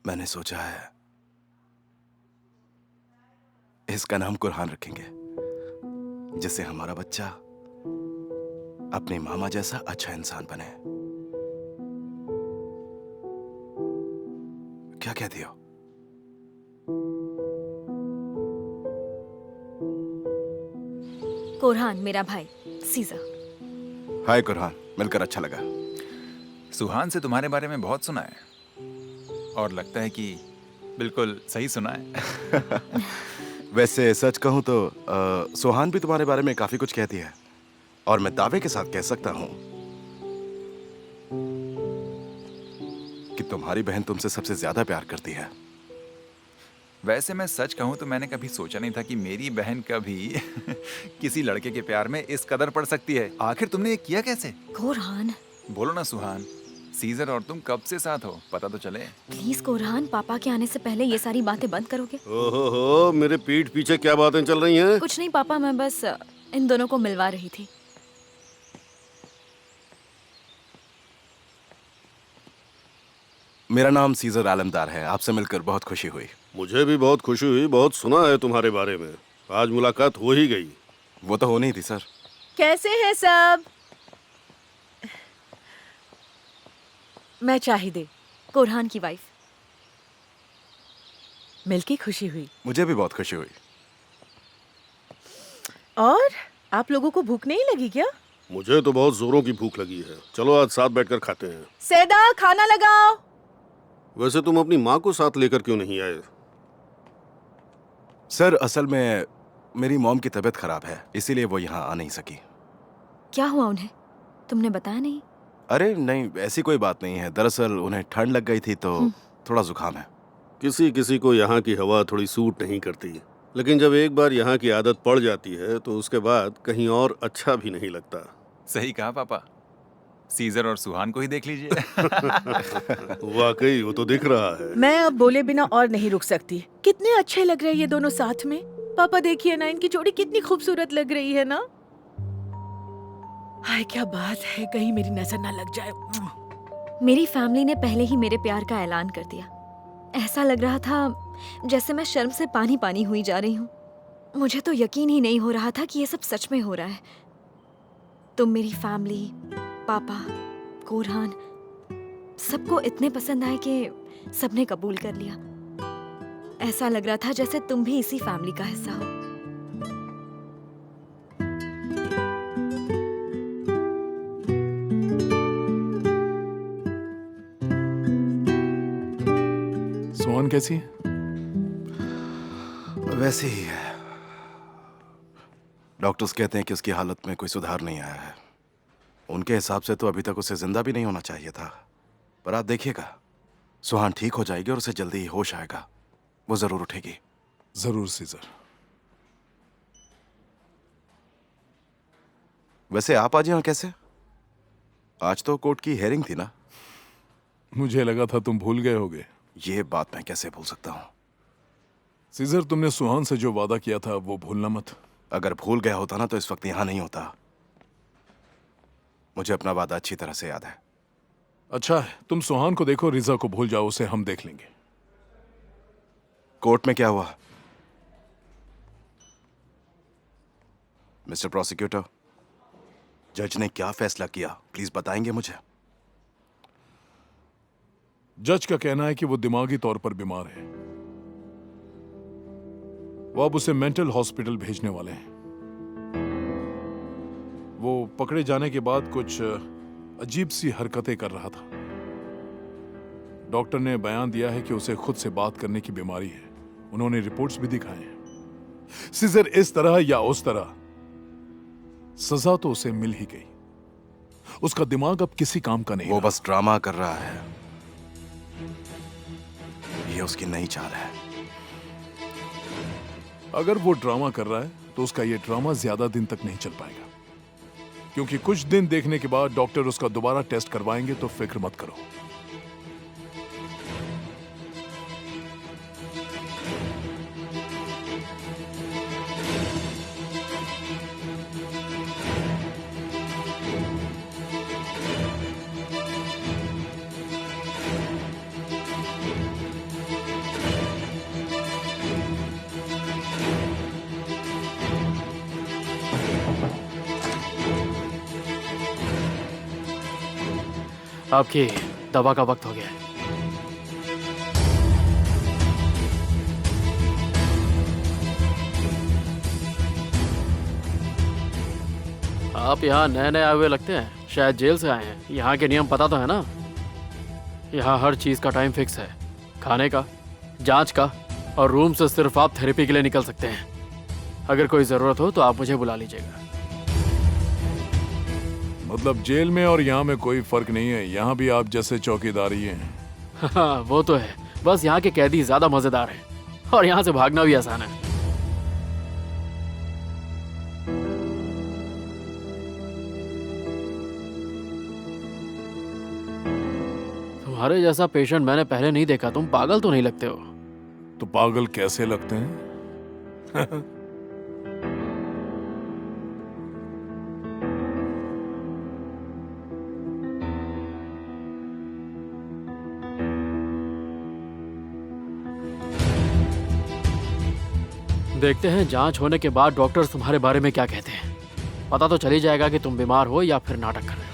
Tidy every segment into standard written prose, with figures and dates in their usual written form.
मैंने सोचा है इसका नाम कुरहान रखेंगे, जिससे हमारा बच्चा अपने मामा जैसा अच्छा इंसान बने। क्या कहती हो? कुरहान मेरा भाई सीजर। हाय कुरहान, मिलकर अच्छा लगा। सुहान से तुम्हारे बारे में बहुत सुना है और लगता है कि बिल्कुल सही सुना है। वैसे सच कहूं तो सुहान भी तुम्हारे बारे में काफी कुछ कहती है, और मैं दावे के साथ कह सकता हूं कि तुम्हारी बहन तुमसे सबसे ज्यादा प्यार करती है। वैसे मैं सच कहूं तो मैंने कभी सोचा नहीं था कि मेरी बहन कभी किसी लड़के के प्यार में इस कदर पड़ सकती है। आखिर तुमने ये किया कैसे? कुरहान बोलो ना सुहान, सीजर और तुम कब से साथ हो, पता तो चले। प्लीज कुरहान, पापा के आने से पहले ये सारी बातें बंद करोगे? ओहो, मेरे पीठ पीछे क्या बातें चल रही हैं? कुछ नहीं पापा, मैं बस इन दोनों को मिलवा रही थी। मेरा नाम सीजर आलमदार है। आपसे मिलकर बहुत खुशी हुई। मुझे भी बहुत खुशी हुई। बहुत सुना है तुम्हारे बारे में। आज मुलाकात हो ही गई। वो तो होनी थी सर। कैसे हैं सब? मैं चाहिदे, कुरहान की वाइफ। मिलके खुशी हुई। मुझे भी बहुत खुशी हुई। और आप लोगों को भूख नहीं लगी क्या? मुझे तो बहुत जोरों की भूख लगी है। चलो आज साथ बैठकर खाते हैं। सैदा, खाना लगाओ। वैसे तुम अपनी माँ को साथ लेकर क्यों नहीं आए? सर असल में मेरी मॉम की तबीयत खराब है, इसीलिए वो यहाँ आ नहीं सकी। क्या हुआ उन्हें? तुमने बताया नहीं? अरे नहीं, ऐसी कोई बात नहीं है। दरअसल उन्हें ठंड लग गई थी तो थोड़ा जुकाम है। किसी किसी को यहाँ की हवा थोड़ी सूट नहीं करती, लेकिन जब एक बार यहाँ की आदत पड़ जाती है तो उसके बाद कहीं और अच्छा भी नहीं लगता। सही कहा पापा, सीजर और सुहान को ही देख लीजिए। वाकई वो तो दिख रहा है। मैं अब बोले बिना और नहीं रुक सकती। कितने अच्छे लग रहे हैं ये दोनों साथ में। पापा देखिए ना, इनकी जोड़ी कितनी खूबसूरत लग रही है ना। हाय क्या बात है, कहीं मेरी नजर ना लग जाए। मेरी फैमिली ने पहले ही मेरे प्यार का ऐलान कर दिया। ऐसा लग रहा था जैसे मैं शर्म से पानी पानी हुई जा रही हूँ। मुझे तो यकीन ही नहीं हो रहा था कि ये सब सच में हो रहा है। तुम मेरी फैमिली, पापा, कुरहान, सबको इतने पसंद आए कि सबने कबूल कर लिया। ऐसा लग रहा था जैसे तुम भी इसी फैमिली का हिस्सा हो। सुहान कैसी है? वैसे ही है। डॉक्टर्स कहते हैं कि उसकी हालत में कोई सुधार नहीं आया है। उनके हिसाब से तो अभी तक उसे जिंदा भी नहीं होना चाहिए था। पर आप देखिएगा, सुहान ठीक हो जाएगी और उसे जल्दी ही होश आएगा। वो जरूर उठेगी। जरूर सीजर। वैसे आप आज यहाँ कैसे? आज तो कोर्ट की हेयरिंग थी ना? मुझे लगा था तुम भूल गए होगे। ये बात मैं कैसे भूल सकता हूँ? सीजर, तुमने सुहान से जो वादा किया था वो भूलना मत। अगर भूल गया होता ना तो इस वक्त यहाँ नहीं होता। मुझे अपना वादा अच्छी तरह से याद है। अच्छा है, तुम सुहान को देखो, रिजा को भूल जाओ, उसे हम देख लेंगे। कोर्ट में क्या हुआ? मिस्टर प्रोसिक्यूटर, जज ने क्या फैसला किया, प्लीज बताएंगे मुझे? जज का कहना है कि वो दिमागी तौर पर बीमार है। वो अब उसे मेंटल हॉस्पिटल भेजने वाले हैं। वो पकड़े जाने के बाद कुछ अजीब सी हरकतें कर रहा था। डॉक्टर ने बयान दिया है कि उसे खुद से बात करने की बीमारी है। उन्होंने रिपोर्ट्स भी दिखाए हैं। सीजर, इस तरह या उस तरह सजा तो उसे मिल ही गई। उसका दिमाग अब किसी काम का नहीं वो रहा। बस ड्रामा कर रहा है। ये उसकी नई चाल है। अगर वो ड्रामा कर रहा है तो उसका ये ड्रामा ज्यादा दिन तक नहीं चल पाएगा, क्योंकि कुछ दिन देखने के बाद डॉक्टर उसका दोबारा टेस्ट करवाएंगे। तो फिक्र मत करो। आपकी दवा का वक्त हो गया है। आप यहाँ नए नए आए हुए लगते हैं, शायद जेल से आए हैं। यहाँ के नियम पता तो है ना? यहाँ हर चीज़ का टाइम फिक्स है, खाने का, जांच का, और रूम से सिर्फ आप थेरेपी के लिए निकल सकते हैं। अगर कोई ज़रूरत हो तो आप मुझे बुला लीजिएगा। मतलब जेल में और यहाँ में कोई फर्क नहीं है, यहाँ भी आप जैसे चौकीदारी हैं। हाँ वो तो है, बस यहाँ के कैदी ज़्यादा मज़ेदार हैं और यहाँ से भागना भी आसान है। तुम्हारे जैसा पेशेंट मैंने पहले नहीं देखा। तुम पागल तो नहीं लगते हो? तो पागल कैसे लगते हैं? देखते हैं जांच होने के बाद डॉक्टर्स तुम्हारे बारे में क्या कहते हैं। पता तो चल ही जाएगा कि तुम बीमार हो या फिर नाटक कर रहे हो।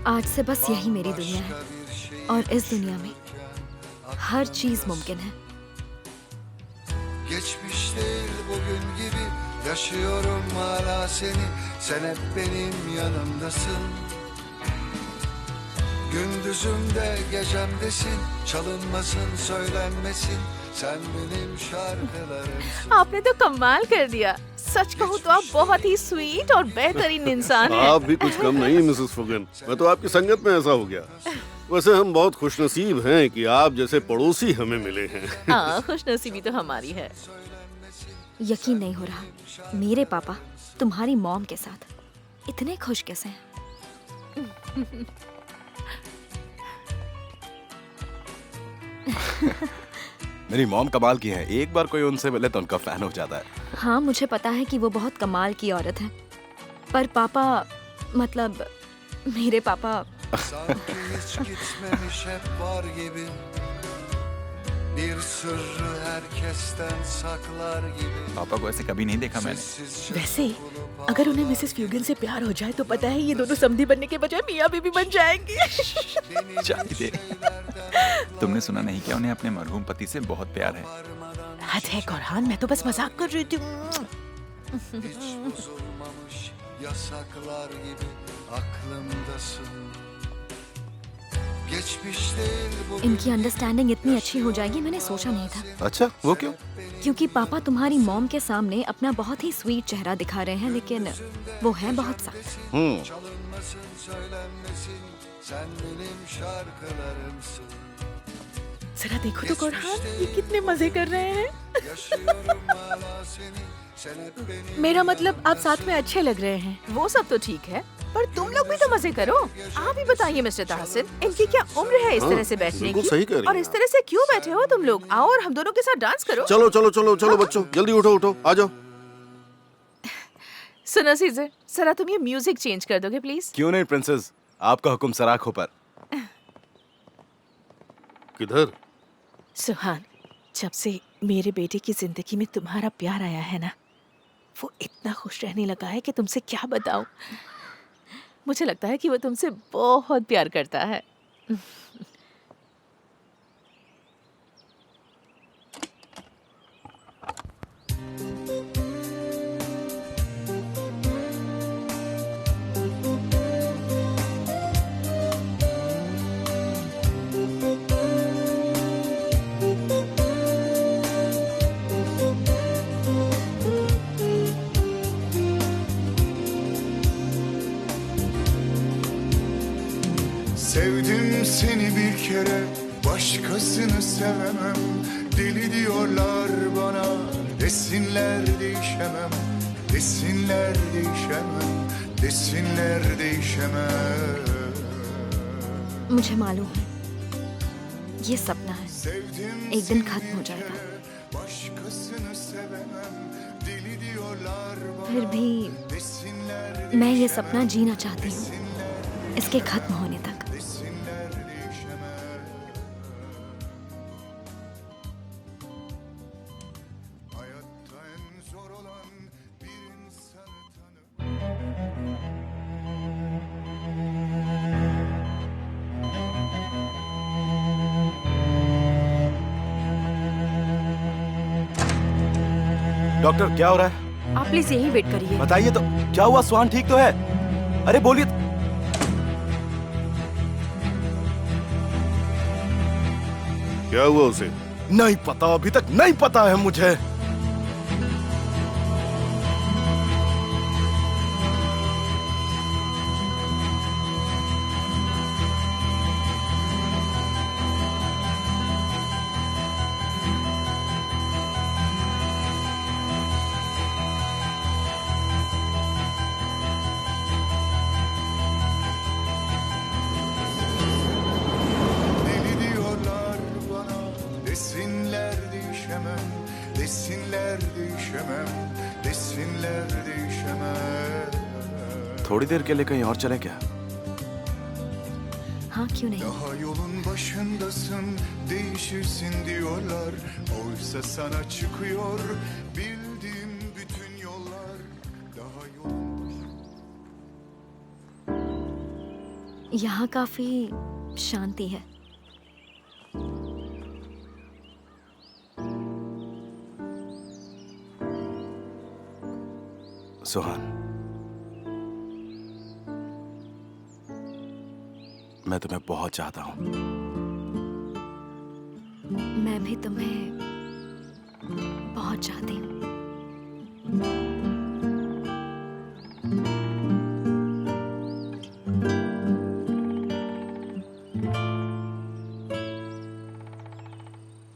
आज से bas यही मेरी दुनिया है और इस दुनिया में हर चीज मुमकिन है। Geçmiş değil bugün gibi yaşıyorum hala seni, sen hep benim yanımdasın. Gündüzümde gecemdesin, çalınmasın söylenmesin, sen benim şarkılarımsın. आपने तो कमाल कर दिया। सच कहूँ तो आप बहुत ही स्वीट और बेहतरीन इंसान हैं। आप भी कुछ कम नहीं मिसेस फुगन, मैं तो आपकी संगत में ऐसा हो गया। वैसे हम बहुत खुशनसीब हैं कि आप जैसे पड़ोसी हमें मिले हैं। हाँ, खुशनसीबी तो हमारी है। यकीन नहीं हो रहा, मेरे पापा तुम्हारी मॉम के साथ इतने खुश कैसे हैं? मेरी मॉम कमाल की है, एक बार कोई उनसे मिले तो उनका फैन हो जाता है। हाँ मुझे पता है कि वो बहुत कमाल की औरत है, पर पापा मतलब मेरे पापा Sanki hiç gitmemiş hep var gibi, bir sırrı herkesten saklar gibi. पापा को ऐसे कभी नहीं देखा मैंने। Sessizce वैसे अगर उन्हें मिसेस फ्यूगन से प्यार हो जाए तो पता है ये दोनों समधी बनने के बजाय मियाँ बीबी बन जाएंगे। चाहिए। तुमने सुना नहीं क्या उन्हें अपने मरहूम पति से बहुत प्यार है? हद है कोरहान, मैं तो बस मजाक कर रही थी। hiç bozulmamış yasaklar gibi aklımdasın. Geçmiş değil bugün. इनकी अंडरस्टैंडिंग इतनी अच्छी हो जाएगी मैंने सोचा नहीं था। अच्छा, वो क्यों? क्योंकि पापा तुम्हारी मॉम के सामने अपना बहुत ही स्वीट चेहरा दिखा रहे हैं, लेकिन वो है बहुत सख्त। Çalınmasın söylenmesin, sen benim şarkılarımsın. जरा देखो तो कोरहान, ये कितने मजे कर रहे हैं। Yaşıyorum hala seni, sen hep benim. मेरा मतलब आप साथ में अच्छे लग रहे हैं। वो सब तो ठीक है, पर तुम लोग भी तो मजे करो। आप ही बताइए मिस्टर ताहसिन, इनकी क्या उम्र है इस हाँ, तरह से बैठने बिल्कुल की? सही कह रही और हैं इस तरह से क्यों बैठे हो तुम लोग? आओ और हम दोनों के साथ डांस करो। चलो चलो चलो चलो बच्चों, जल्दी उठो उठो, आ जाओ। सुनो सीजर, जरा तुम ये म्यूजिक चेंज कर दोगे प्लीज? क्यों नहीं प्रिंसेस, आपका हुक्म सराखों पर। किधर? सुहान, जब से मेरे बेटे की जिंदगी में तुम्हारा प्यार आया है ना, वो इतना खुश रहने लगा है कि तुमसे क्या बताऊं। मुझे लगता है कि वो तुमसे बहुत प्यार करता है। Sevdim seni bir kere, başkasını sevemem. Deli diyorlar bana, desinler değişemem. Desinler değişemem, desinler değişemem. मुझे मालूम है ये सपना है, Sevdim एक दिन seni खत्म हो bir जाएगा। kere, başkasını sevemem. Deli diyorlar bana, फिर भी desinler मैं ये सपना जीना चाहती हूँ, इसके खत्म होने तक। desinler değişemem. Hayatta en zor olan bir insanı tanımak. Doctor क्या हो रहा है? आप प्लीज यहीं वेट करिए। बताइए तो, क्या हुआ? सुहान ठीक तो है? अरे बोलिए। क्या हुआ उसे? नहीं पता, अभी तक नहीं पता है मुझे। Deli diyorlar bana, desinler değişemem. Desinler değişemem, desinler değişemem. थोड़ी देर के लिए कहीं और चले क्या? हाँ क्यों नहीं। Daha yolun başındasın, değişirsin diyorlar. Oysa sana çıkıyor bildiğim bütün yollar. Daha yolun यहाँ काफी शांति है। सुहान, मैं तुम्हें बहुत चाहता हूं। मैं भी तुम्हें बहुत चाहती हूँ।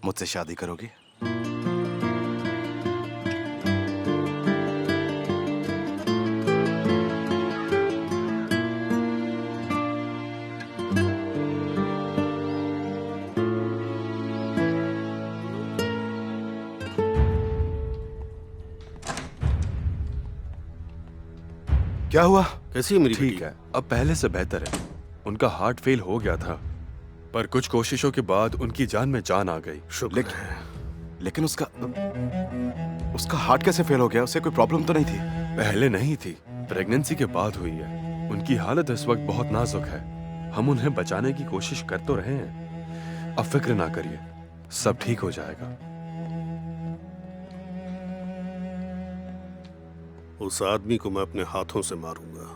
मुझसे शादी करोगी? क्या हुआ? कैसी है मेरी ठीक बेटी? है, अब पहले से बेहतर है। उनका हार्ट फेल हो गया था, पर कुछ कोशिशों के बाद उनकी जान में जान आ गई। शुक्र लेकिन, है। लेकिन उसका हार्ट कैसे फेल हो गया? उसे कोई प्रॉब्लम तो नहीं थी? पहले नहीं थी, प्रेगनेंसी के बाद हुई है। उनकी हालत इस वक्त बहुत नाजुक है। हम उन्हें बचाने की कोशिश कर तो रहे हैं। अब फिक्र ना करिए, सब ठीक हो जाएगा। उस आदमी को मैं अपने हाथों से मारूंगा।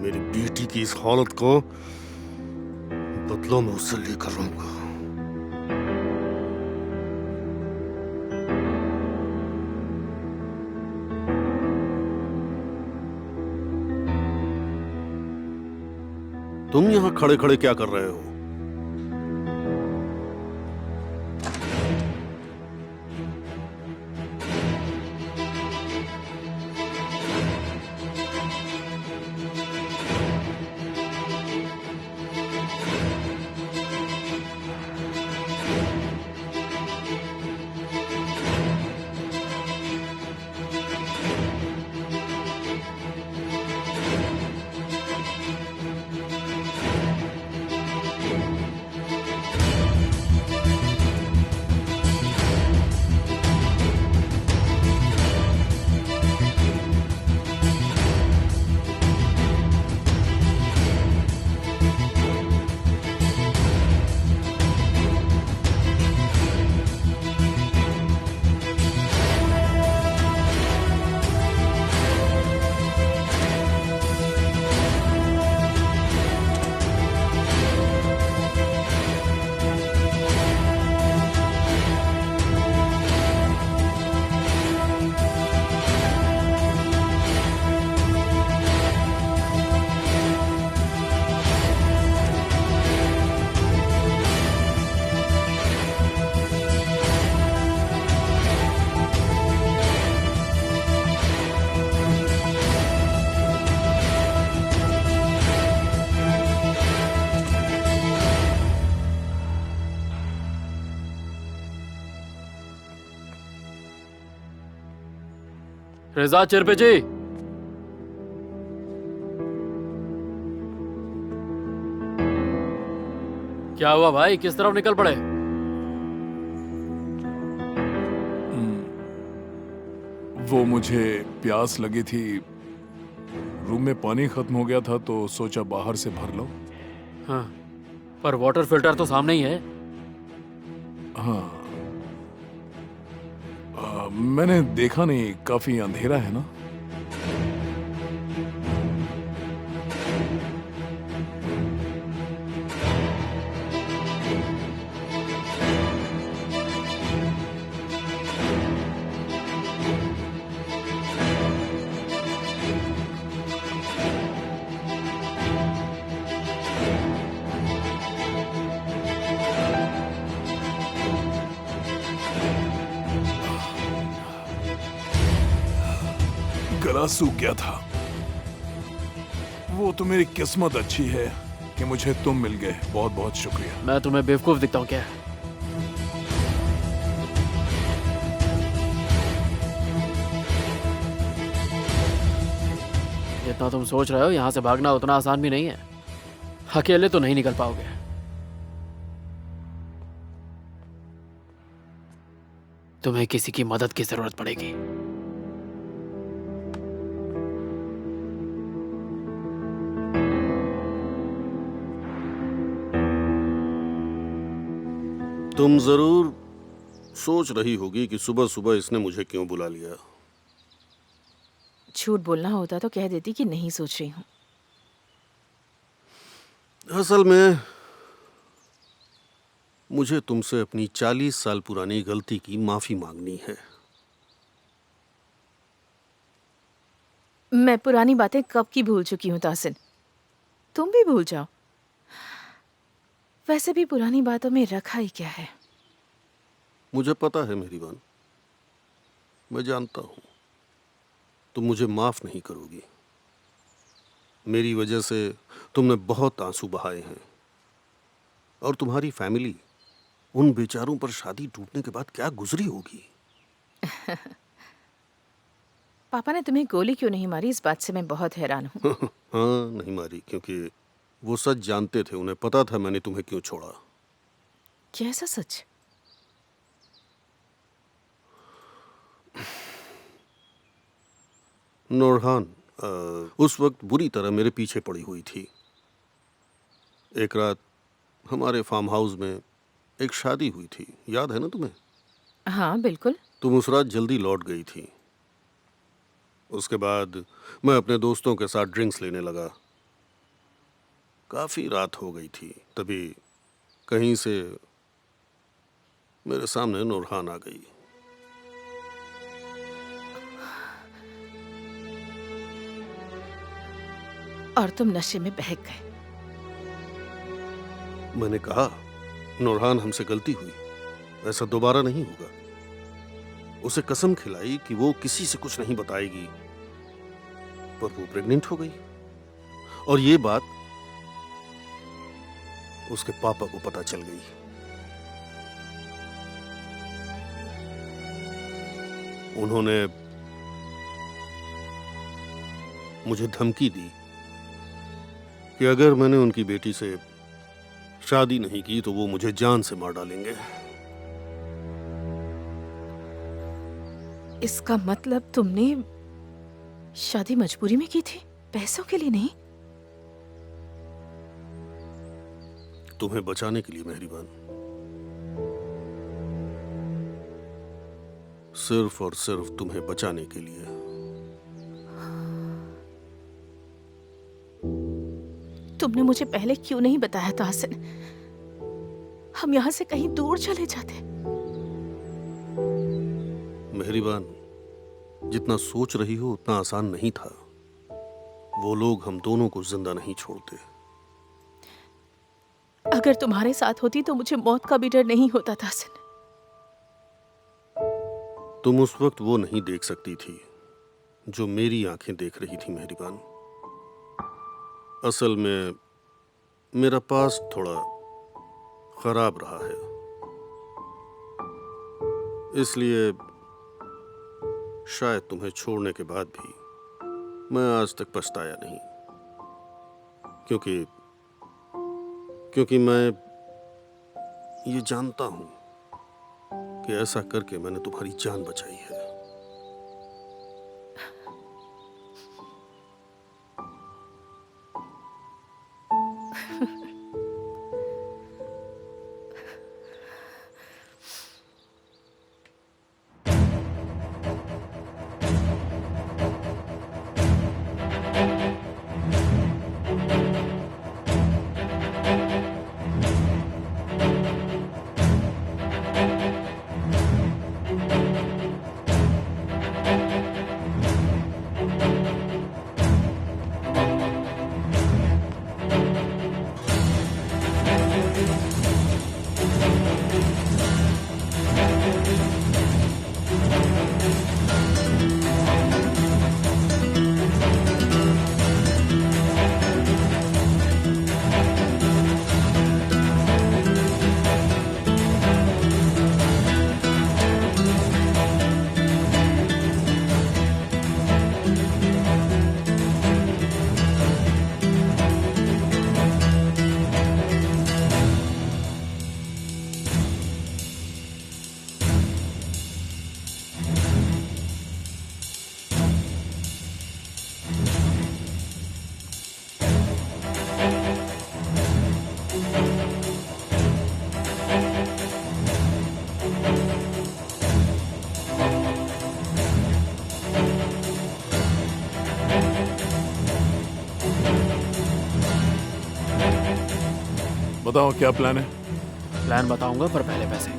मेरी बेटी की इस हालत को बदला मैं उससे लेकर रहूंगा। तुम यहां खड़े खड़े क्या कर रहे हो? रिजा चिरपे जी, क्या हुआ भाई, किस तरफ निकल पड़े? वो मुझे प्यास लगी थी, रूम में पानी खत्म हो गया था तो सोचा बाहर से भर लो। हाँ, पर वाटर फिल्टर तो सामने ही है। हाँ, मैंने देखा नहीं, काफी अंधेरा है ना। गला सूख गया था। वो तो मेरी किस्मत अच्छी है कि मुझे तुम मिल गए। बहुत बहुत शुक्रिया। मैं तुम्हें बेवकूफ दिखता हूँ क्या? जितना तुम सोच रहे हो यहाँ से भागना उतना आसान भी नहीं है। अकेले तो नहीं निकल पाओगे। तुम्हें किसी की मदद की जरूरत पड़ेगी। तुम जरूर सोच रही होगी कि सुबह सुबह इसने मुझे क्यों बुला लिया। झूठ बोलना होता तो कह देती कि नहीं सोच रही हूँ। असल में मुझे तुमसे अपनी 40 साल पुरानी गलती की माफी मांगनी है। मैं पुरानी बातें कब की भूल चुकी हूँ तासिन। तुम भी भूल जाओ। वैसे भी पुरानी बातों में रखा ही क्या है। मुझे पता है मेहरीबान, मैं जानता हूं तुम मुझे माफ नहीं करोगी। मेरी वजह से तुमने बहुत आंसू बहाए हैं और तुम्हारी फैमिली उन बेचारों पर शादी टूटने के बाद क्या गुजरी होगी। पापा ने तुम्हें गोली क्यों नहीं मारी, इस बात से मैं बहुत हैरान हूँ। हाँ, नहीं मारी क्योंकि वो सच जानते थे। उन्हें पता था मैंने तुम्हें क्यों छोड़ा। कैसा सच? नूरहान उस वक्त बुरी तरह मेरे पीछे पड़ी हुई थी। एक रात हमारे फार्म हाउस में एक शादी हुई थी, याद है ना तुम्हें? हाँ बिल्कुल। तुम उस रात जल्दी लौट गई थी। उसके बाद मैं अपने दोस्तों के साथ ड्रिंक्स लेने लगा। काफी रात हो गई थी, तभी कहीं से मेरे सामने नूरहान आ गई। और तुम नशे में बहक गए। मैंने कहा, नूरहान हमसे गलती हुई, ऐसा दोबारा नहीं होगा। उसे कसम खिलाई कि वो किसी से कुछ नहीं बताएगी, पर वो प्रेग्नेंट हो गई। और ये बात उसके पापा को पता चल गई। उन्होंने मुझे धमकी दी कि अगर मैंने उनकी बेटी से शादी नहीं की तो वो मुझे जान से मार डालेंगे। इसका मतलब तुमने शादी मजबूरी में की थी, पैसों के लिए नहीं? तुम्हें बचाने के लिए मेहरीबान, सिर्फ और सिर्फ तुम्हें बचाने के लिए। तुमने मुझे पहले क्यों नहीं बताया तासिन? हम यहां से कहीं दूर चले जाते। मेहरीबान, जितना सोच रही हो उतना आसान नहीं था। वो लोग हम दोनों को जिंदा नहीं छोड़ते। अगर तुम्हारे साथ होती तो मुझे मौत का भी डर नहीं होता तासिन। तुम उस वक्त वो नहीं देख सकती थी जो मेरी आंखें देख रही थी मेहरीबान। असल में मेरा पास्ट थोड़ा खराब रहा है, इसलिए शायद तुम्हें छोड़ने के बाद भी मैं आज तक पछताया नहीं, क्योंकि मैं ये जानता हूं कि ऐसा करके मैंने तुम्हारी जान बचाई है। बताओ क्या प्लान है? प्लान बताऊंगा, पर पहले पैसे।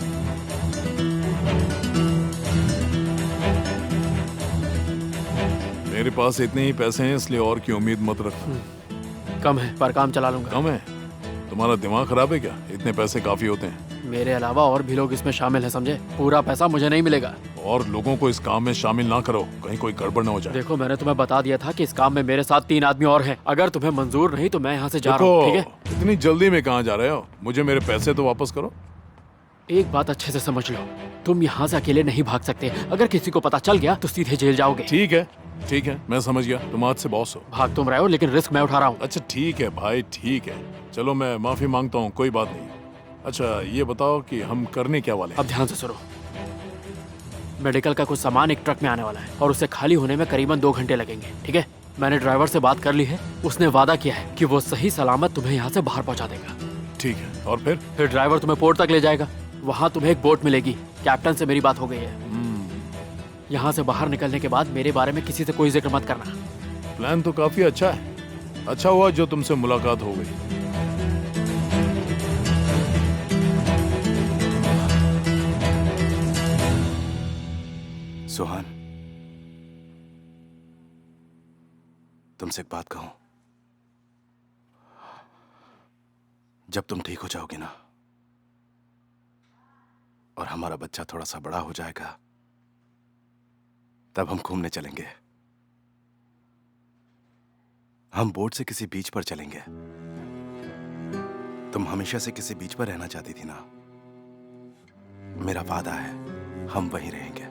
मेरे पास इतने ही पैसे हैं, इसलिए और की उम्मीद मत रख। कम है पर काम चला लूंगा। कम है? तुम्हारा दिमाग खराब है क्या? इतने पैसे काफी होते हैं। मेरे अलावा और भी लोग इसमें शामिल हैं, समझे? पूरा पैसा मुझे नहीं मिलेगा। और लोगों को इस काम में शामिल ना करो, कहीं कोई गड़बड़ ना हो जाए। देखो, मैंने तुम्हें बता दिया था कि इस काम में मेरे साथ 3 आदमी और हैं। अगर तुम्हें मंजूर नहीं तो मैं यहाँ से जा रहा हूँ, ठीक है? इतनी जल्दी में कहाँ जा रहे हो? मुझे मेरे पैसे तो वापस करो। एक बात अच्छे से समझ लो, तुम यहाँ से अकेले नहीं भाग सकते। अगर किसी को पता चल गया तो सीधे जेल जाओगे। ठीक है, मैं समझ गया। तुम आज से बॉस हो। भाग तुम रहे हो, लेकिन रिस्क मैं उठा रहा हूँ। अच्छा ठीक है भाई, ठीक है। चलो मैं माफी मांगता हूँ, कोई बात नहीं। अच्छा ये बताओ कि हम करने क्या वाले हैं? अब ध्यान से सुनो। मेडिकल का कुछ सामान एक ट्रक में आने वाला है और उसे खाली होने में करीबन 2 घंटे लगेंगे, ठीक है? मैंने ड्राइवर से बात कर ली है। उसने वादा किया है कि वो सही सलामत तुम्हें यहाँ से बाहर पहुँचा देगा। ठीक है, और फिर? ड्राइवर तुम्हें पोर्ट तक ले जाएगा। वहाँ तुम्हें एक बोट मिलेगी। कैप्टन से मेरी बात हो गई है। यहाँ से बाहर निकलने के बाद मेरे बारे में किसी से कोई जिक्र मत करना। प्लान तो काफी अच्छा है। अच्छा हुआ जो तुमसे मुलाकात हो गई। सुहान, तुमसे एक बात कहूं। जब तुम ठीक हो जाओगी ना और हमारा बच्चा थोड़ा सा बड़ा हो जाएगा, तब हम घूमने चलेंगे। हम बोट से किसी बीच पर चलेंगे। तुम हमेशा से किसी बीच पर रहना चाहती थी ना? मेरा वादा है हम वहीं रहेंगे।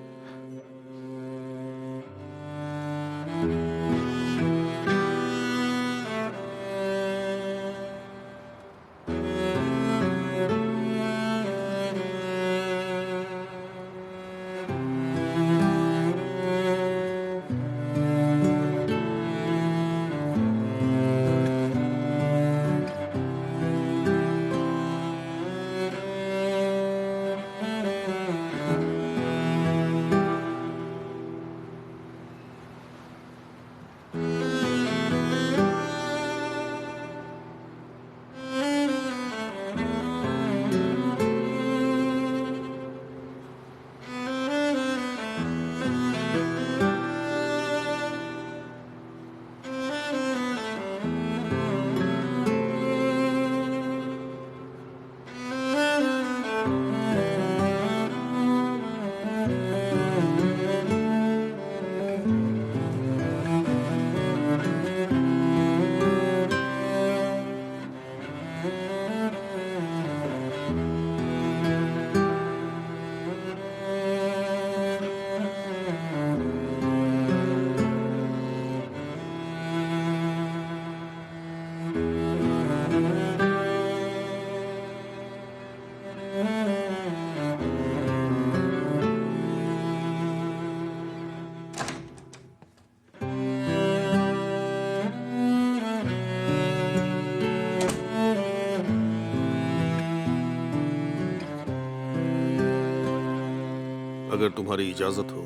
अगर तुम्हारी इजाजत हो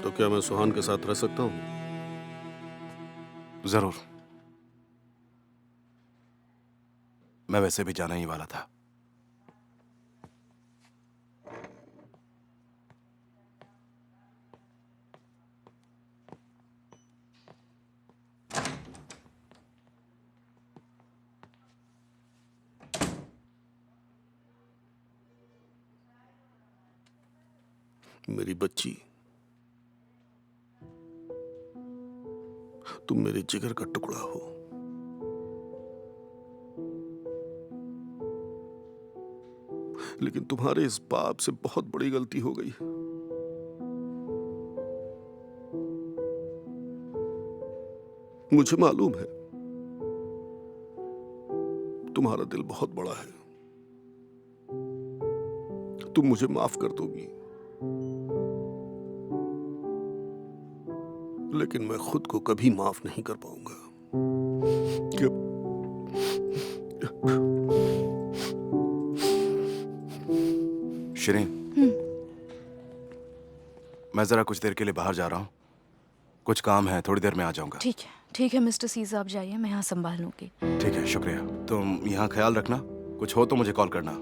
तो क्या मैं सुहान के साथ रह सकता हूँ? जरूर। मैं वैसे भी जाना ही वाला था। मेरी बच्ची, तुम मेरे जिगर का टुकड़ा हो। लेकिन तुम्हारे इस बाप से बहुत बड़ी गलती हो गई। मुझे मालूम है तुम्हारा दिल बहुत बड़ा है, तुम मुझे माफ कर दोगी, लेकिन मैं खुद को कभी माफ नहीं कर पाऊंगा। शिरीन, मैं जरा कुछ देर के लिए बाहर जा रहा हूँ, कुछ काम है, थोड़ी देर में आ जाऊंगा। ठीक है मिस्टर सीज़ा, आप जाइए, मैं यहाँ संभाल लूंगी। ठीक है, शुक्रिया। तुम यहाँ ख्याल रखना, कुछ हो तो मुझे कॉल करना।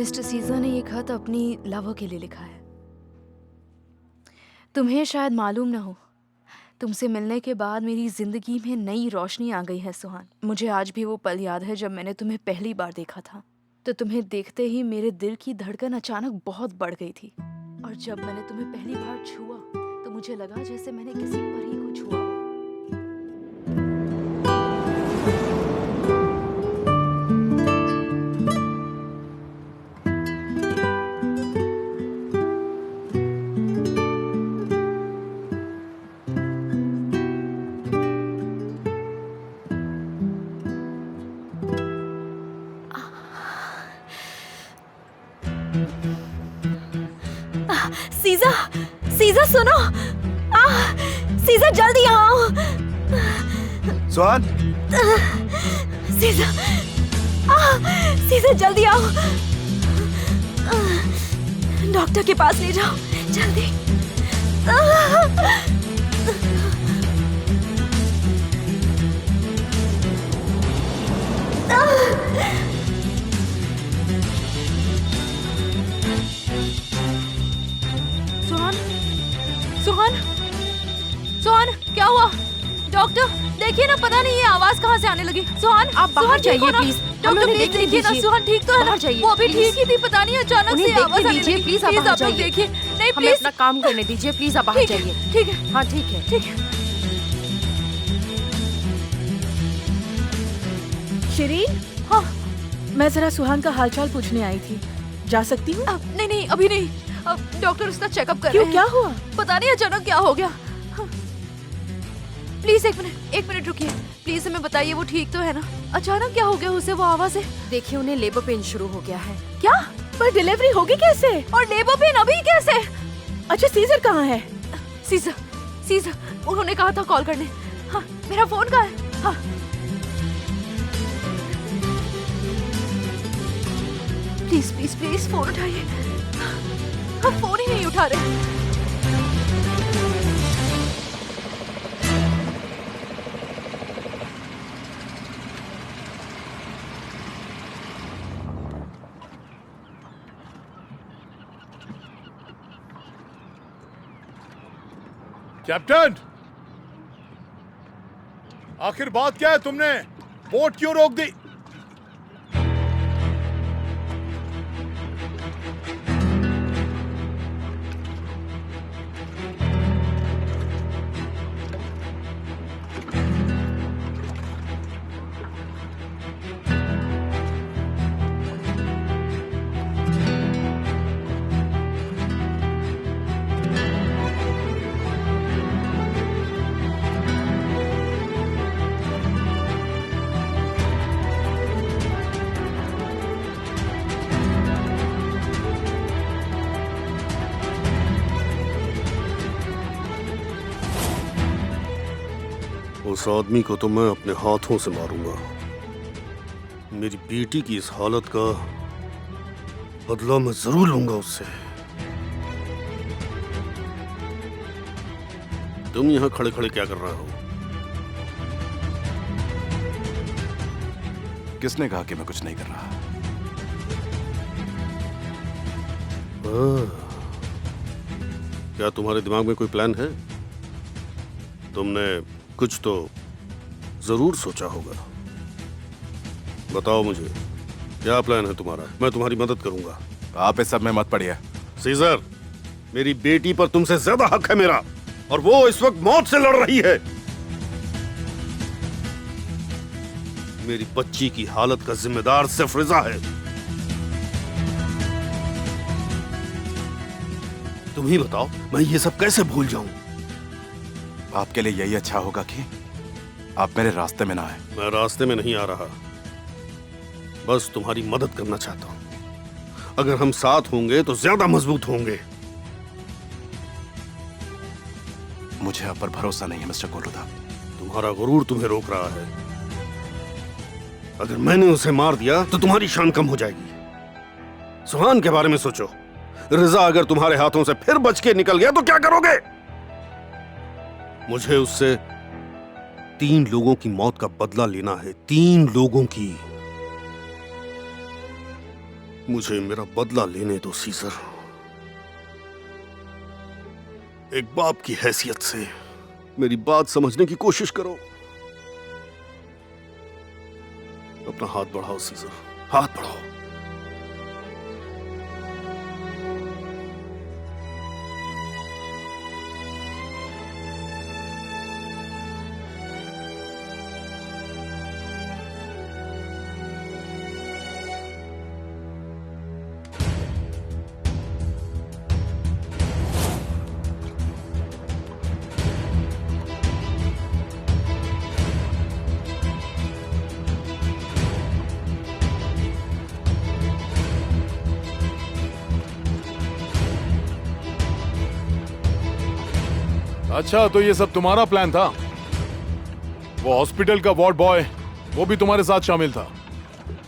मिस्टर सीजर ने ये खत अपनी लवर के लिए लिखा है। तुम्हें शायद मालूम ना हो, तुमसे मिलने के बाद मेरी जिंदगी में नई रोशनी आ गई है सुहान। मुझे आज भी वो पल याद है जब मैंने तुम्हें पहली बार देखा था। तो तुम्हें देखते ही मेरे दिल की धड़कन अचानक बहुत बढ़ गई थी, और जब मैंने तुम्हें पहली बार छुआ तो मुझे लगा जैसे मैंने किसी परी को छुआ हो। सीजा, सीजा सुनो। सीजा जल्दी आओ। सुहान, सीजा, सीजा जल्दी आओ। डॉक्टर के पास ले जाओ जल्दी। सुहान, सुहान, सुहान, क्या हुआ? डॉक्टर देखिए ना, पता नहीं ये आवाज कहाँ से आने लगी। सुहान, आप बाहर सुहान, जाइए देखो ना। प्लीज। डॉक्टर प्लीज देखिए ना, सुहान ठीक तो है ना? बाहर जाइए, वो भी प्लीज। ठीक ही थी, पता नहीं अचानक उन्हें से आवाज देखने आने दीजिए, लगी। प्लीज आप प्लीज बाहर आप लोग जाइए। देखिए। नहीं हमें प्लीज, अपना काम करने दीजिए, प्लीज आप बाहर ठीक है, जाइए। ठीक है, हाँ ठीक है। ठीक है। शिरीन, हाँ, मैं जरा सुहान का हालचाल पूछने आई थी, जा सकती हूँ? नहीं नहीं अभी नहीं। डॉक्टर उसका चेकअप कर क्यों, रहे क्या हैं। हुआ? पता नहीं अचानक क्या हो गया। हाँ। प्लीज एक मिनट रुकिए। प्लीज हमें बताइए वो ठीक तो है ना? अचानक क्या हो गया उसे, वो आवाज है? देखिए उन्हें लेबर पेन शुरू हो गया है। क्या? पर डिलीवरी होगी कैसे? और लेबर पेन अभी कैसे? अच्छा सीजर कहाँ है? सीजर, सीजर उन्होंने कहा था कॉल करने। हाँ, मेरा फोन कहाँ है? हाँ, प्लीज प्लीज प्लीज फोन उठाइए। हाँ, फोन ही नहीं उठा रहे। कैप्टन, आखिर बात क्या है? तुमने बोट क्यों रोक दी? उस आदमी को तो मैं अपने हाथों से मारूंगा। मेरी बेटी की इस हालत का बदला मैं जरूर लूंगा उससे। तुम यहां खड़े खड़े क्या कर रहे हो? किसने कहा कि मैं कुछ नहीं कर रहा? क्या तुम्हारे दिमाग में कोई प्लान है? तुमने कुछ तो जरूर सोचा होगा। बताओ मुझे, क्या प्लान है तुम्हारा? मैं तुम्हारी मदद करूंगा। आप इस सब में मत पड़िए। सीजर, मेरी बेटी पर तुमसे ज्यादा हक है मेरा, और वो इस वक्त मौत से लड़ रही है। मेरी बच्ची की हालत का जिम्मेदार सिर्फ रिजा है। तुम ही बताओ, मैं ये सब कैसे भूल जाऊं? आपके लिए यही अच्छा होगा कि आप मेरे रास्ते में ना आए। मैं रास्ते में नहीं आ रहा, बस तुम्हारी मदद करना चाहता हूं। अगर हम साथ होंगे तो ज्यादा मजबूत होंगे। मुझे आप पर भरोसा नहीं है मिस्टर कोलुदा। तुम्हारा गुरूर तुम्हें रोक रहा है। अगर मैंने उसे मार दिया तो तुम्हारी शान कम हो जाएगी। सुहान के बारे में सोचो। रिजा अगर तुम्हारे हाथों से फिर बच के निकल गया तो क्या करोगे? मुझे उससे 3 लोगों की मौत का बदला लेना है। 3 लोगों की। मुझे मेरा बदला लेने दो सीजर। एक बाप की हैसियत से मेरी बात समझने की कोशिश करो। अपना हाथ बढ़ाओ सीजर, हाथ बढ़ाओ। अच्छा, तो ये सब तुम्हारा प्लान था? वो हॉस्पिटल का वार्ड बॉय, वो भी तुम्हारे साथ शामिल था?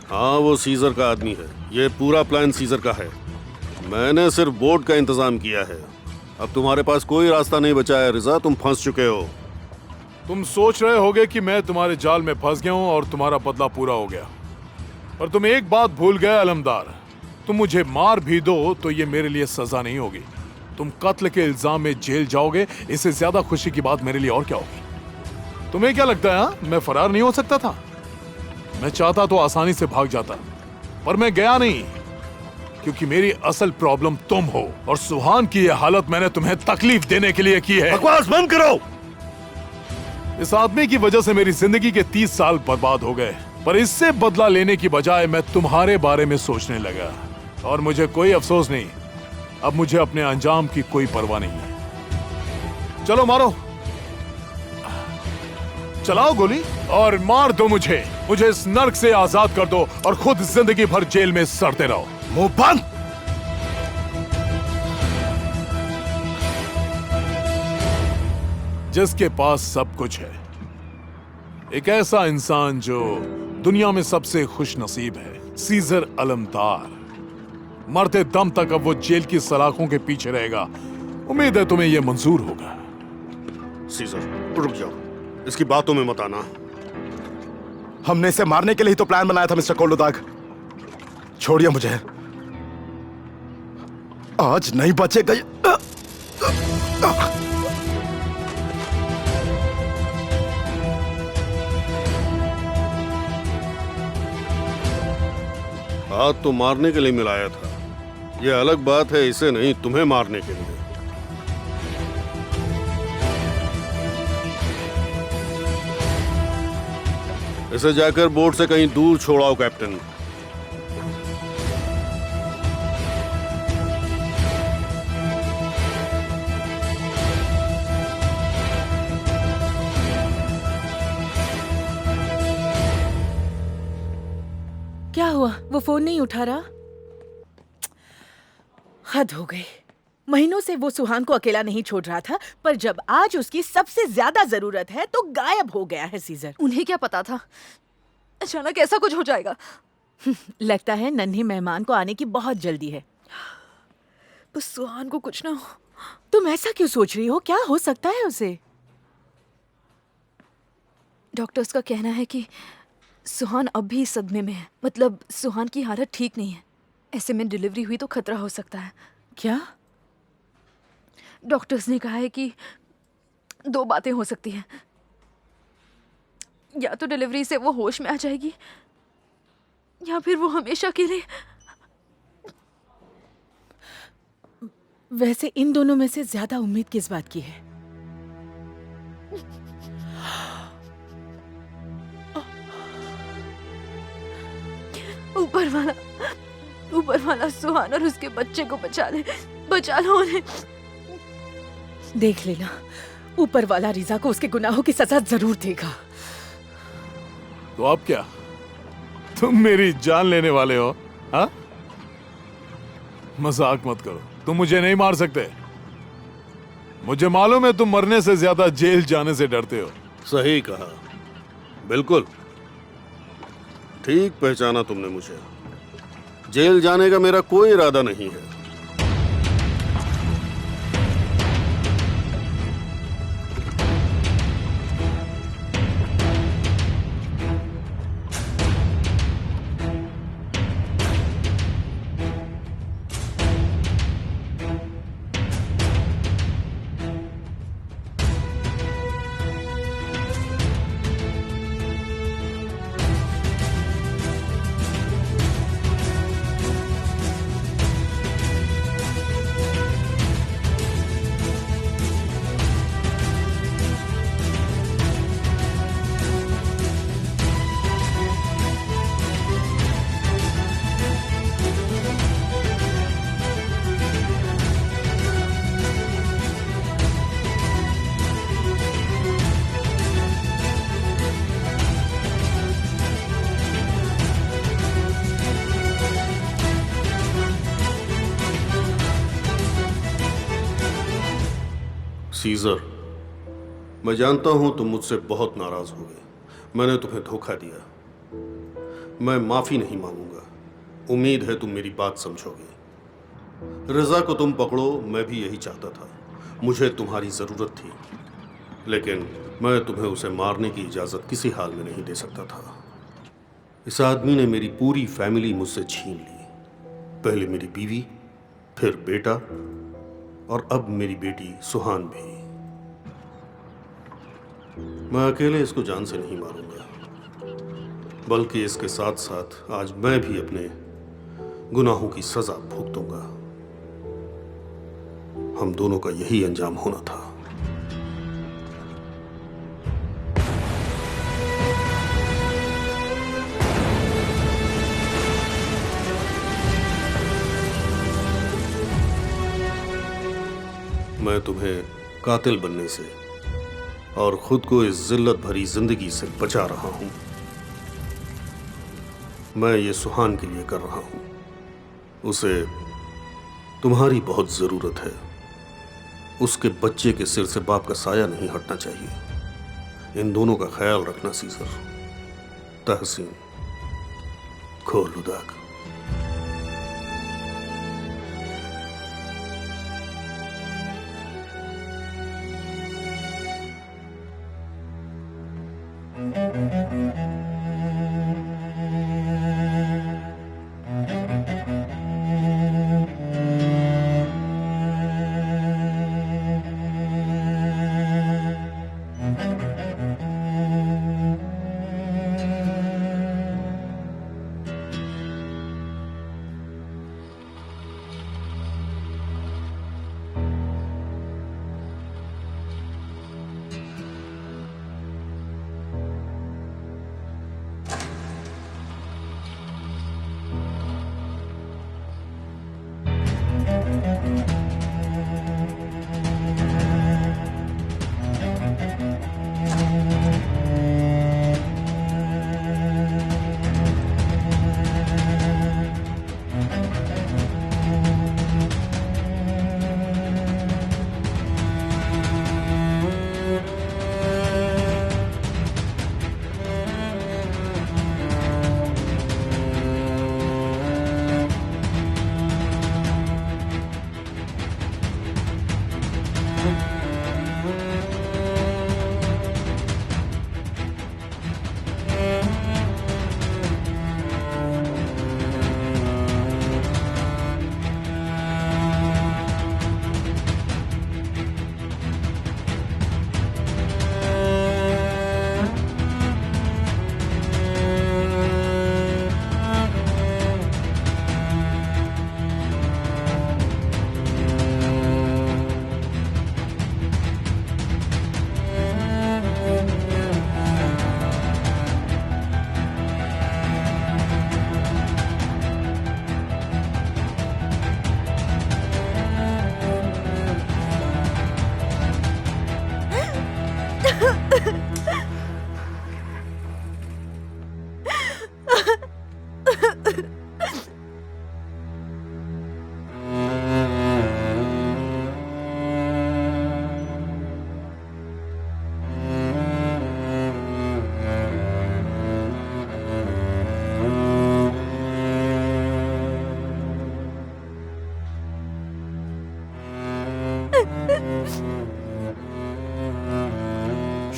हाँ, वो सीजर का आदमी है। ये पूरा प्लान सीजर का है। मैंने सिर्फ बोट का इंतजाम किया है। अब तुम्हारे पास कोई रास्ता नहीं बचा है रिजा, तुम फंस चुके हो। तुम सोच रहे होगे कि मैं तुम्हारे जाल में फंस गया हूं और तुम्हारा बदला पूरा हो गया, पर तुम एक बात भूल गए अलमदार। तुम मुझे मार भी दो तो ये मेरे लिए सजा नहीं होगी। तुम कत्ल के इल्जाम में जेल जाओगे, इससे ज्यादा खुशी की बात मेरे लिए और क्या होगी? तुम्हें क्या लगता है हाँ? मैं फरार नहीं हो सकता था? मैं चाहता तो आसानी से भाग जाता, पर मैं गया नहीं, क्योंकि मेरी असल प्रॉब्लम तुम हो, और सुहान की यह हालत मैंने तुम्हें तकलीफ देने के लिए की है। बकवास बंद करो। इस आदमी की वजह से मेरी जिंदगी के 30 साल बर्बाद हो गए, पर इससे बदला लेने की बजाय मैं तुम्हारे बारे में सोचने लगा, और मुझे कोई अफसोस नहीं। अब मुझे अपने अंजाम की कोई परवाह नहीं है। चलो मारो, चलाओ गोली और मार दो मुझे इस नर्क से आजाद कर दो और खुद जिंदगी भर जेल में सड़ते रहो। मुंह बंद। जिसके पास सब कुछ है, एक ऐसा इंसान जो दुनिया में सबसे खुश नसीब है, सीजर अलमदार, मरते दम तक अब वो जेल की सलाखों के पीछे रहेगा। उम्मीद है तुम्हें यह मंजूर होगा। सीजर रुक जाओ, इसकी बातों में मत आना। हमने इसे मारने के लिए ही तो प्लान बनाया था मिस्टर कोलोदाग। छोड़िए मुझे, आज नहीं बचेगा। हाथ तो मारने के लिए मिलाया था, यह अलग बात है, इसे नहीं तुम्हें मारने के लिए। इसे जाकर बोट से कहीं दूर छोड़ाओ कैप्टन। क्या हुआ? वो फोन नहीं उठा रहा? हद हो गई। महीनों से वो सुहान को अकेला नहीं छोड़ रहा था, पर जब आज उसकी सबसे ज्यादा जरूरत है तो गायब हो गया है सीजर। उन्हें क्या पता था अचानक ऐसा कुछ हो जाएगा? लगता है नन्हे मेहमान को आने की बहुत जल्दी है। बस सुहान को कुछ ना हो। तुम ऐसा क्यों सोच रही हो? क्या हो सकता है उसे? डॉक्टर्स का कहना है कि सुहान अब भी सदमे में है। मतलब सुहान की हालत ठीक नहीं है। ऐसे में डिलीवरी हुई तो खतरा हो सकता है। क्या? डॉक्टर्स ने कहा है कि 2 बातें हो सकती हैं। या तो डिलीवरी से वो होश में आ जाएगी, या फिर वो हमेशा के लिए। वैसे इन दोनों में से ज्यादा उम्मीद किस बात की है? ऊपर वाला सुहान और उसके बच्चे को बचा लो उन्हें। देख लेना, ऊपर वाला रिजा को उसके गुनाहों की सजा जरूर देगा। तो अब क्या, तुम मेरी जान लेने वाले हो? हाँ, मजाक मत करो। तुम मुझे नहीं मार सकते। मुझे मालूम है तुम मरने से ज्यादा जेल जाने से डरते हो। सही कहा, बिल्कुल ठीक पहचाना तुमने मुझे। जेल जाने का मेरा कोई इरादा नहीं है। सीजर, मैं जानता हूं तुम मुझसे बहुत नाराज हो गए। मैंने तुम्हें धोखा दिया। मैं माफी नहीं मांगूंगा। उम्मीद है तुम मेरी बात समझोगे। रजा को तुम पकड़ो, मैं भी यही चाहता था। मुझे तुम्हारी जरूरत थी, लेकिन मैं तुम्हें उसे मारने की इजाजत किसी हाल में नहीं दे सकता था। इस आदमी ने मेरी पूरी फैमिली मुझसे छीन ली। पहले मेरी बीवी, फिर बेटा, और अब मेरी बेटी सुहान भी। मैं अकेले इसको जान से नहीं मारूंगा, बल्कि इसके साथ साथ आज मैं भी अपने गुनाहों की सजा भुगतूंगा। हम दोनों का यही अंजाम होना था। मैं तुम्हें कातिल बनने से और खुद को इस जिल्लत भरी जिंदगी से बचा रहा हूं। मैं ये सुहान के लिए कर रहा हूं। उसे तुम्हारी बहुत जरूरत है। उसके बच्चे के सिर से बाप का साया नहीं हटना चाहिए। इन दोनों का ख्याल रखना सीजर। तहसीन खोलुदाक।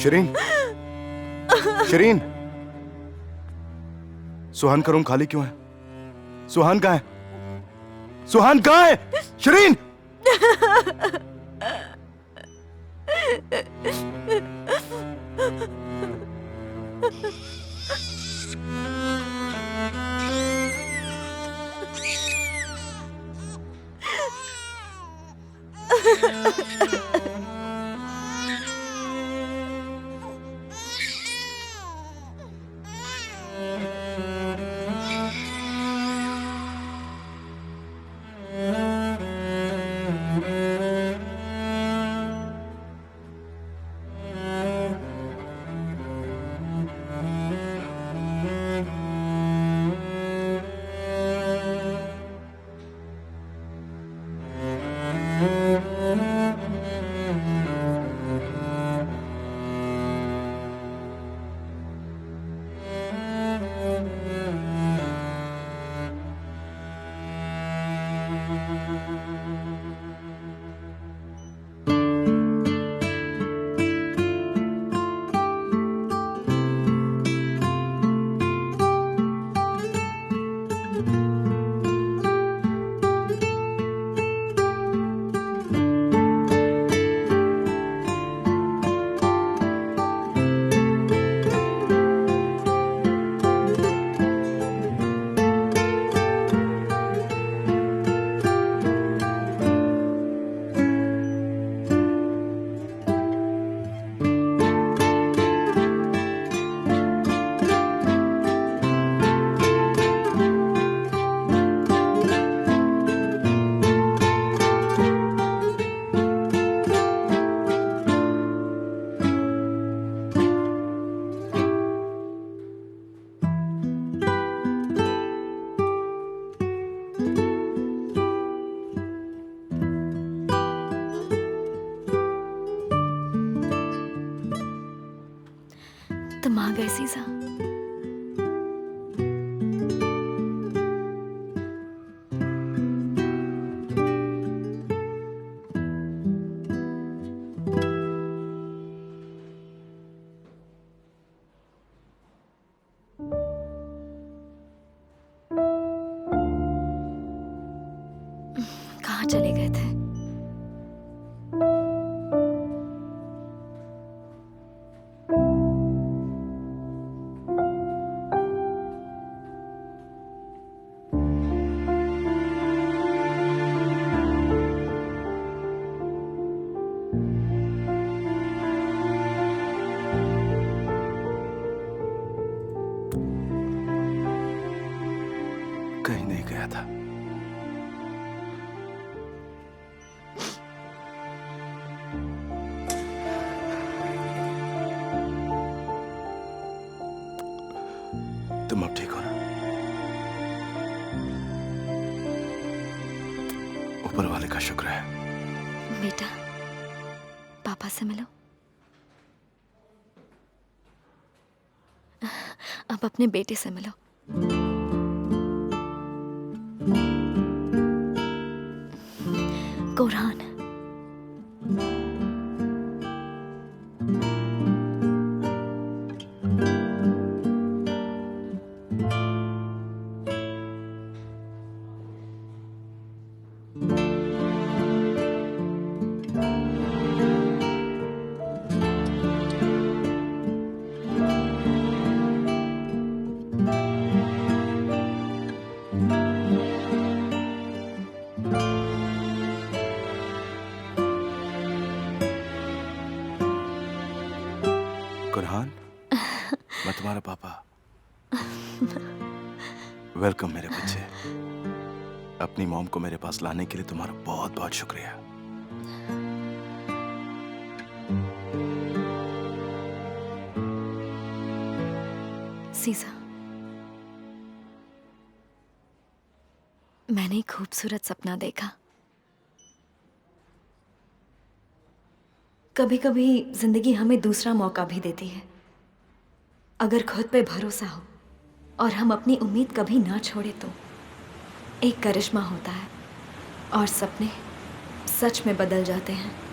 शिरीन, शिरीन, सुहान का रूम खाली क्यों है? सुहान कहाँ है? सुहान कहाँ है? शिरीन! सीजा। कहाँ चले गए थे? कहीं नहीं गया था। तुम अब ठीक हो ना? ऊपर वाले का शुक्र है। बेटा, पापा से मिलो। अब अपने बेटे से मिलो। कुरान। कुरहान, मैं तुम्हारा पापा। वेलकम मेरे बच्चे। अपनी मॉम को मेरे पास लाने के लिए तुम्हारा बहुत बहुत शुक्रिया। सीजा, मैंने एक खूबसूरत सपना देखा। कभी कभी जिंदगी हमें दूसरा मौका भी देती है। अगर खुद पे भरोसा हो और हम अपनी उम्मीद कभी ना छोड़े तो एक करिश्मा होता है और सपने सच में बदल जाते हैं।